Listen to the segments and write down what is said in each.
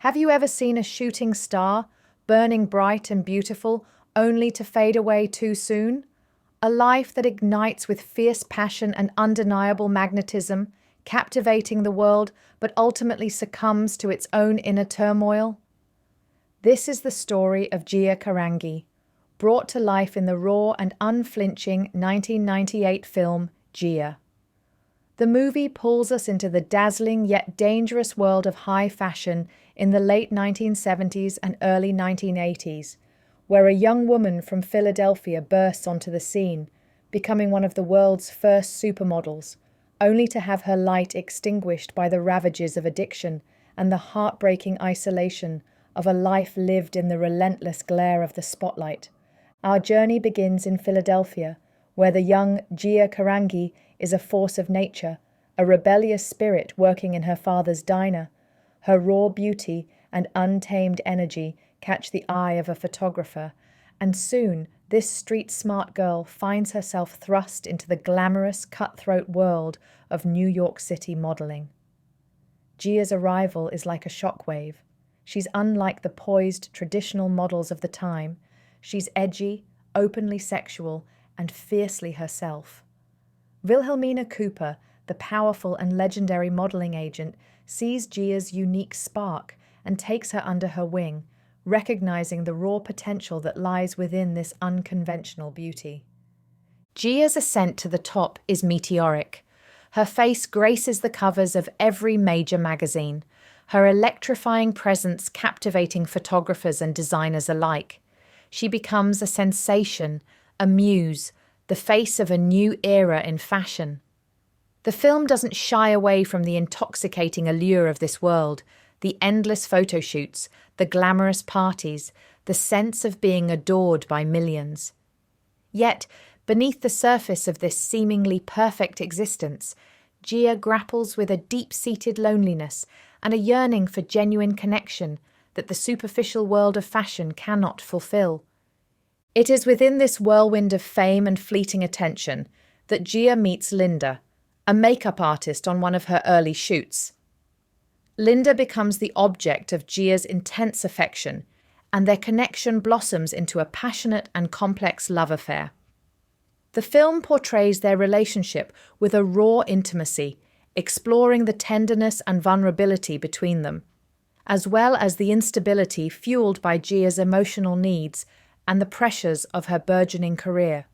Have you ever seen a shooting star, burning bright and beautiful, only to fade away too soon? A life that ignites with fierce passion and undeniable magnetism, captivating the world, but ultimately succumbs to its own inner turmoil? This is the story of Gia Carangi, brought to life in the raw and unflinching 1998 film Gia. The movie pulls us into the dazzling yet dangerous world of high fashion in the late 1970s and early 1980s, where a young woman from Philadelphia bursts onto the scene, becoming one of the world's first supermodels, only to have her light extinguished by the ravages of addiction and the heartbreaking isolation of a life lived in the relentless glare of the spotlight. Our journey begins in Philadelphia, where the young Gia Carangi is a force of nature, a rebellious spirit working in her father's diner. Her raw beauty and untamed energy catch the eye of a photographer, and soon this street-smart girl finds herself thrust into the glamorous, cutthroat world of New York City modeling. Gia's arrival is like a shockwave. She's unlike the poised, traditional models of the time. She's edgy, openly sexual, and fiercely herself. Wilhelmina Cooper, the powerful and legendary modeling agent, sees Gia's unique spark and takes her under her wing, recognizing the raw potential that lies within this unconventional beauty. Gia's ascent to the top is meteoric. Her face graces the covers of every major magazine, her electrifying presence captivating photographers and designers alike. She becomes a sensation, a muse, the face of a new era in fashion. The film doesn't shy away from the intoxicating allure of this world, the endless photo shoots, the glamorous parties, the sense of being adored by millions. Yet, beneath the surface of this seemingly perfect existence, Gia grapples with a deep-seated loneliness and a yearning for genuine connection that the superficial world of fashion cannot fulfill. It is within this whirlwind of fame and fleeting attention that Gia meets Linda, a makeup artist on one of her early shoots. Linda becomes the object of Gia's intense affection, and their connection blossoms into a passionate and complex love affair. The film portrays their relationship with a raw intimacy, exploring the tenderness and vulnerability between them, as well as the instability fueled by Gia's emotional needs and the pressures of her burgeoning career.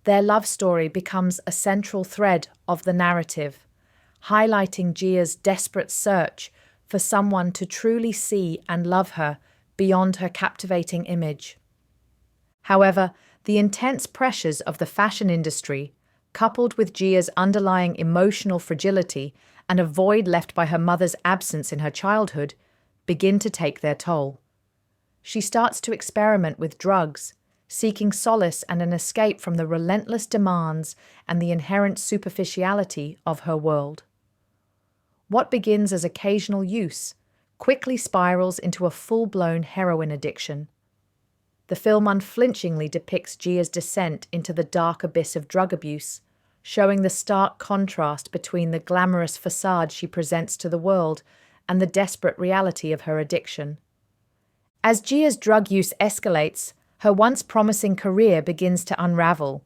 Their love story becomes a central thread of the narrative, highlighting Gia's desperate search for someone to truly see and love her beyond her captivating image. However, the intense pressures of the fashion industry, coupled with Gia's underlying emotional fragility and a void left by her mother's absence in her childhood, begin to take their toll. She starts to experiment with drugs, seeking solace and an escape from the relentless demands and the inherent superficiality of her world. What begins as occasional use quickly spirals into a full-blown heroin addiction. The film unflinchingly depicts Gia's descent into the dark abyss of drug abuse, showing the stark contrast between the glamorous facade she presents to the world and the desperate reality of her addiction. As Gia's drug use escalates, her once promising career begins to unravel.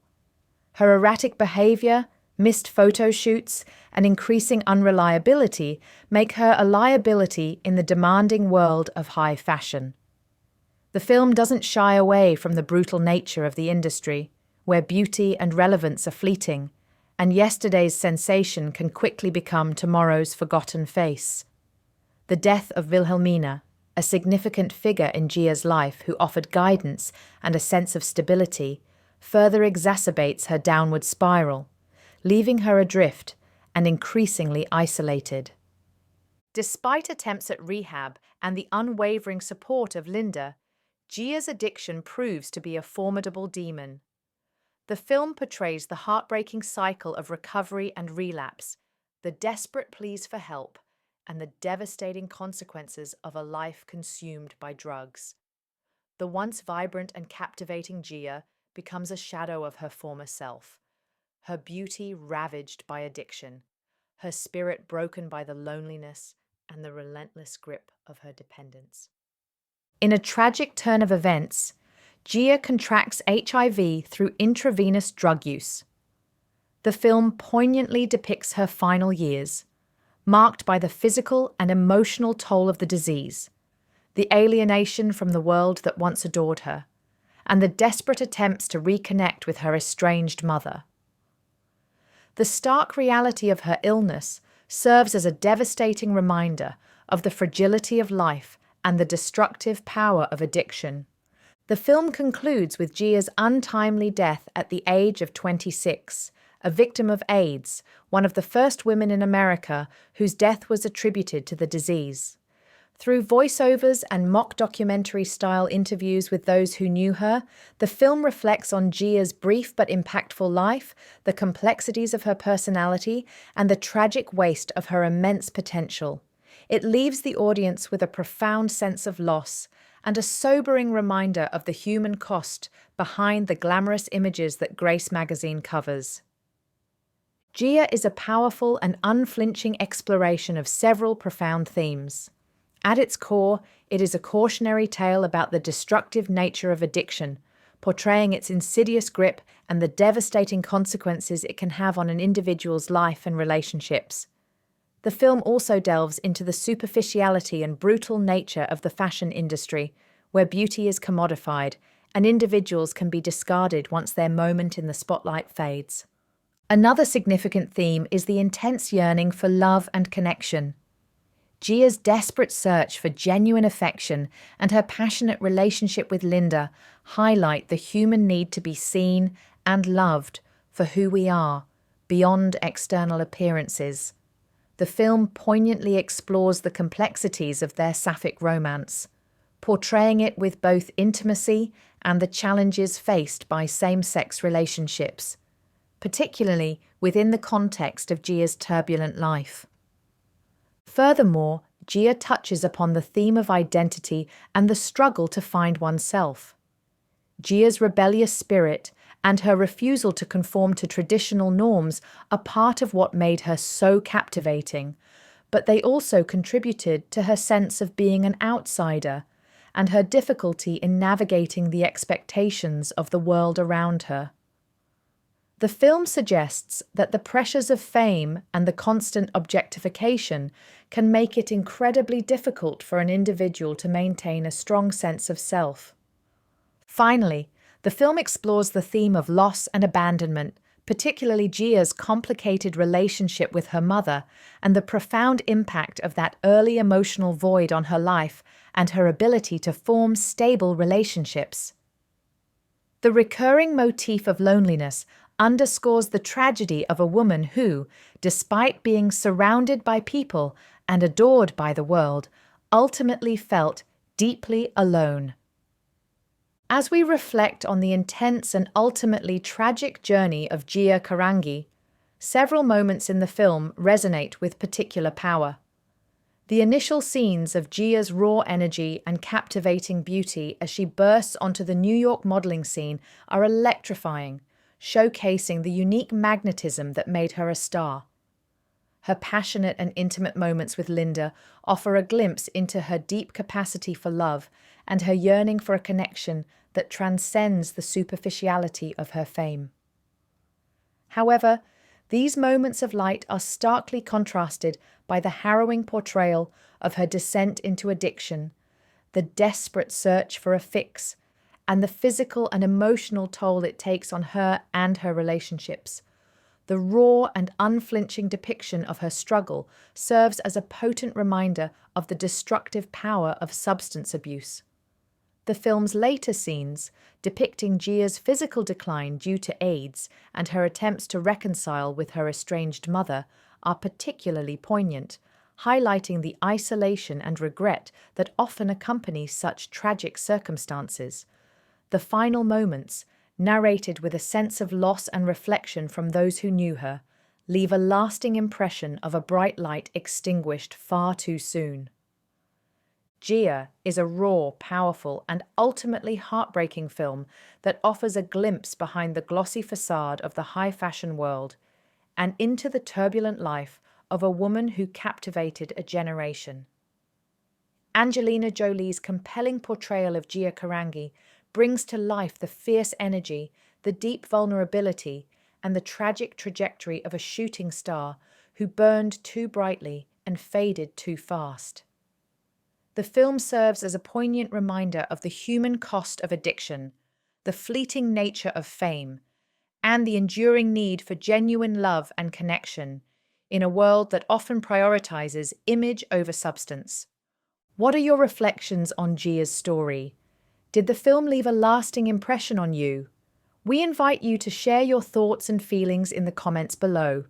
Her erratic behavior, missed photo shoots, and increasing unreliability make her a liability in the demanding world of high fashion. The film doesn't shy away from the brutal nature of the industry, where beauty and relevance are fleeting, and yesterday's sensation can quickly become tomorrow's forgotten face. The death of Wilhelmina, a significant figure in Gia's life who offered guidance and a sense of stability, further exacerbates her downward spiral, leaving her adrift and increasingly isolated. Despite attempts at rehab and the unwavering support of Linda, Gia's addiction proves to be a formidable demon. The film portrays the heartbreaking cycle of recovery and relapse, the desperate pleas for help, and the devastating consequences of a life consumed by drugs. The once vibrant and captivating Gia becomes a shadow of her former self, her beauty ravaged by addiction, her spirit broken by the loneliness and the relentless grip of her dependence. In a tragic turn of events, Gia contracts HIV through intravenous drug use. The film poignantly depicts her final years, marked by the physical and emotional toll of the disease, the alienation from the world that once adored her, and the desperate attempts to reconnect with her estranged mother. The stark reality of her illness serves as a devastating reminder of the fragility of life and the destructive power of addiction. The film concludes with Gia's untimely death at the age of 26, a victim of AIDS, one of the first women in America whose death was attributed to the disease. Through voiceovers and mock documentary-style interviews with those who knew her, the film reflects on Gia's brief but impactful life, the complexities of her personality, and the tragic waste of her immense potential. It leaves the audience with a profound sense of loss and a sobering reminder of the human cost behind the glamorous images that Grace magazine covers. Gia is a powerful and unflinching exploration of several profound themes. At its core, it is a cautionary tale about the destructive nature of addiction, portraying its insidious grip and the devastating consequences it can have on an individual's life and relationships. The film also delves into the superficiality and brutal nature of the fashion industry, where beauty is commodified and individuals can be discarded once their moment in the spotlight fades. Another significant theme is the intense yearning for love and connection. Gia's desperate search for genuine affection and her passionate relationship with Linda highlight the human need to be seen and loved for who we are, beyond external appearances. The film poignantly explores the complexities of their Sapphic romance, portraying it with both intimacy and the challenges faced by same-sex relationships, particularly within the context of Gia's turbulent life. Furthermore, Gia touches upon the theme of identity and the struggle to find oneself. Gia's rebellious spirit and her refusal to conform to traditional norms are part of what made her so captivating, but they also contributed to her sense of being an outsider and her difficulty in navigating the expectations of the world around her. The film suggests that the pressures of fame and the constant objectification can make it incredibly difficult for an individual to maintain a strong sense of self. Finally, the film explores the theme of loss and abandonment, particularly Gia's complicated relationship with her mother and the profound impact of that early emotional void on her life and her ability to form stable relationships. The recurring motif of loneliness underscores the tragedy of a woman who, despite being surrounded by people and adored by the world, ultimately felt deeply alone. As we reflect on the intense and ultimately tragic journey of Gia Carangi, several moments in the film resonate with particular power. The initial scenes of Gia's raw energy and captivating beauty as she bursts onto the New York modeling scene are electrifying, showcasing the unique magnetism that made her a star. Her passionate and intimate moments with Linda offer a glimpse into her deep capacity for love and her yearning for a connection that transcends the superficiality of her fame. However, these moments of light are starkly contrasted by the harrowing portrayal of her descent into addiction, the desperate search for a fix, and the physical and emotional toll it takes on her and her relationships. The raw and unflinching depiction of her struggle serves as a potent reminder of the destructive power of substance abuse. The film's later scenes, depicting Gia's physical decline due to AIDS and her attempts to reconcile with her estranged mother, are particularly poignant, highlighting the isolation and regret that often accompany such tragic circumstances. The final moments, narrated with a sense of loss and reflection from those who knew her, leave a lasting impression of a bright light extinguished far too soon. Gia is a raw, powerful, and ultimately heartbreaking film that offers a glimpse behind the glossy facade of the high fashion world and into the turbulent life of a woman who captivated a generation. Angelina Jolie's compelling portrayal of Gia Carangi brings to life the fierce energy, the deep vulnerability, and the tragic trajectory of a shooting star who burned too brightly and faded too fast. The film serves as a poignant reminder of the human cost of addiction, the fleeting nature of fame, and the enduring need for genuine love and connection in a world that often prioritizes image over substance. What are your reflections on Gia's story? Did the film leave a lasting impression on you? We invite you to share your thoughts and feelings in the comments below.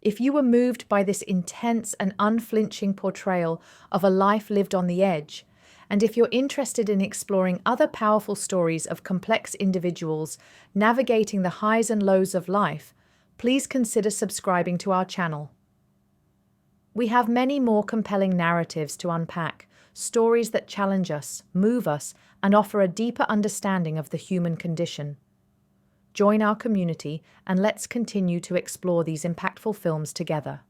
If you were moved by this intense and unflinching portrayal of a life lived on the edge, and if you're interested in exploring other powerful stories of complex individuals navigating the highs and lows of life, please consider subscribing to our channel. We have many more compelling narratives to unpack, stories that challenge us, move us, and offer a deeper understanding of the human condition. Join our community and let's continue to explore these impactful films together.